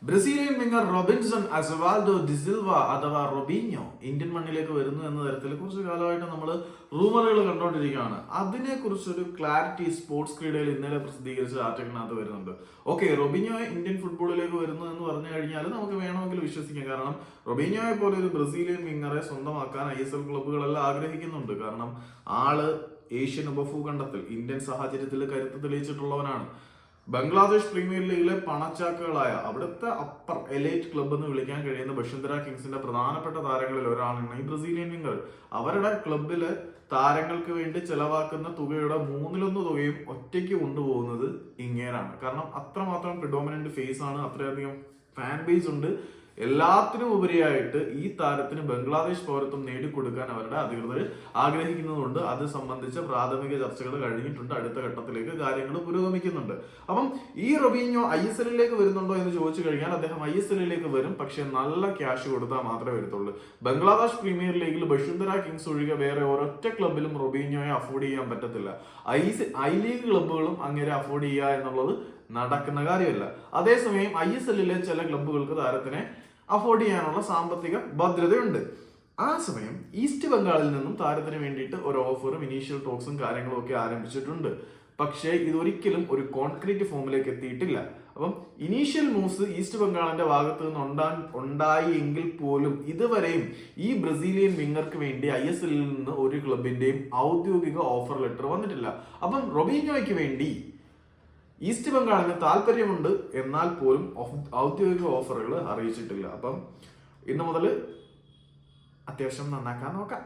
Brazilian winger Robinson അസവാൽഡോ De Silva അഥവാ റൊബീഞ്ഞോ Indian മണ്ണിലേക്ക് വരുന്നു എന്ന തരത്തിൽ കുറച്ച് കാലമായിട്ട് നമ്മൾ റൂമറുകൾ കണ്ടുകൊണ്ടിരിക്കുകയാണ്. അതിനെക്കുറിച്ചൊരു ക്ലാരിറ്റി സ്പോർട്സ് ക്രീഡയിൽ ഇന്നലെ പ്രസിദ്ധീകരിച്ച ആർട്ടിക്കിളിനകത്ത് വരുന്നുണ്ട്. ഓക്കെ, റൊബീഞ്ഞോ ഇന്ത്യൻ ഫുട്ബോളിലേക്ക് വരുന്നു എന്ന് പറഞ്ഞു കഴിഞ്ഞാൽ നമുക്ക് വേണമെങ്കിൽ വിശ്വസിക്കാം. കാരണം റൊബീഞ്ഞോയെ പോലെ ഒരു ബ്രസീലിയൻ വിംഗറെ സ്വന്തമാക്കാൻ ISL ക്ലബ്ബുകളെല്ലാം ആഗ്രഹിക്കുന്നുണ്ട്. കാരണം ആള് ഏഷ്യൻ ഉപഭൂഖണ്ഡത്തിൽ ഇന്ത്യൻ സാഹചര്യത്തിൽ കരുത്ത് തെളിയിച്ചിട്ടുള്ളവനാണ്. ബംഗ്ലാദേശ് പ്രീമിയർ ലീഗിലെ പണച്ചാക്കുകളായ അവിടുത്തെ അപ്പർ എലൈറ്റ് ക്ലബ്ബ് എന്ന് വിളിക്കാൻ കഴിയുന്ന ബഷുന്ധര കിങ്സിന്റെ പ്രധാനപ്പെട്ട താരങ്ങളിൽ ഒരാളാണ് ഈ ബ്രസീലിയൻ വിംഗർ. അവരുടെ ക്ലബില് താരങ്ങൾക്ക് വേണ്ടി ചെലവാക്കുന്ന തുകയുടെ 1/3 തുകയും ഒറ്റയ്ക്ക് കൊണ്ടുപോകുന്നത് ഇങ്ങേരാണ്. കാരണം അത്രമാത്രം പ്രിഡോമിനന്റ് ഫേസ് ആണ്, അത്രയധികം ഫാൻ ബേസ് ഉണ്ട്. എല്ലാത്തിനും ഉപരിയായിട്ട് ഈ താരത്തിന് ബംഗ്ലാദേശ് പൗരത്വം നേടിക്കൊടുക്കാൻ അവരുടെ അധികൃതർ ആഗ്രഹിക്കുന്നതുകൊണ്ട് അത് സംബന്ധിച്ച പ്രാഥമിക ചർച്ചകൾ കഴിഞ്ഞിട്ടുണ്ട്. അടുത്ത ഘട്ടത്തിലേക്ക് കാര്യങ്ങൾ പുരോഗമിക്കുന്നുണ്ട്. അപ്പം ഈ റൊബീഞ്ഞോ ISLിലേക്ക് വരുന്നുണ്ടോ എന്ന് ചോദിച്ചു കഴിഞ്ഞാൽ അദ്ദേഹം ISLിലേക്ക് വരും, പക്ഷെ നല്ല ക്യാഷ് കൊടുത്താൽ മാത്രമേ വരത്തുള്ളൂ. ബംഗ്ലാദേശ് പ്രീമിയർ ലീഗിൽ ബഷുന്ധര കിങ്സ് ഒഴികെ വേറെ ഒരൊറ്റ ക്ലബിലും റൊബീഞ്ഞോയെ അഫോർഡ് ചെയ്യാൻ പറ്റത്തില്ല. ഐ ലീഗ് ക്ലബുകളും അങ്ങനെ അഫോർഡ് ചെയ്യുക എന്നുള്ളത് നടക്കുന്ന കാര്യമല്ല. അതേസമയം ISLിലെ ചില ക്ലബ്ബുകൾക്ക് താരത്തിനെ അഫോർഡ് ചെയ്യാനുള്ള സാമ്പത്തിക ഭദ്രതയുണ്ട്. ആ സമയം ഈസ്റ്റ് ബംഗാളിൽ നിന്നും താരത്തിന് വേണ്ടിയിട്ട് ഒരു ഓഫറും ഇനീഷ്യൽ ടോക്സും കാര്യങ്ങളും ഒക്കെ ആരംഭിച്ചിട്ടുണ്ട്. പക്ഷേ ഇതൊരിക്കലും ഒരു കോൺക്രീറ്റ് ഫോമിലേക്ക് എത്തിയിട്ടില്ല. അപ്പം ഇനീഷ്യൽ മൂവ്സ് ഈസ്റ്റ് ബംഗാളിന്റെ ഭാഗത്ത് നിന്ന് ഉണ്ടായി എങ്കിൽ പോലും ഇതുവരെയും ഈ ബ്രസീലിയൻ വിംഗർക്ക് വേണ്ടി ISLിൽ നിന്ന് ഒരു ക്ലബിന്റെയും ഔദ്യോഗിക ഓഫർ ലെറ്റർ വന്നിട്ടില്ല. അപ്പം റൊബീഞ്ഞോയ്ക്ക് വേണ്ടി ഈസ്റ്റ് ബംഗാളിന് താല്പര്യമുണ്ട്, എന്നാൽ പോലും ഔദ്യോഗിക ഓഫറുകൾ അറിയിച്ചിട്ടില്ല. അപ്പം ഇന്നു മുതൽ അത്യാവശ്യം നന്നാക്കാൻ നോക്കാം.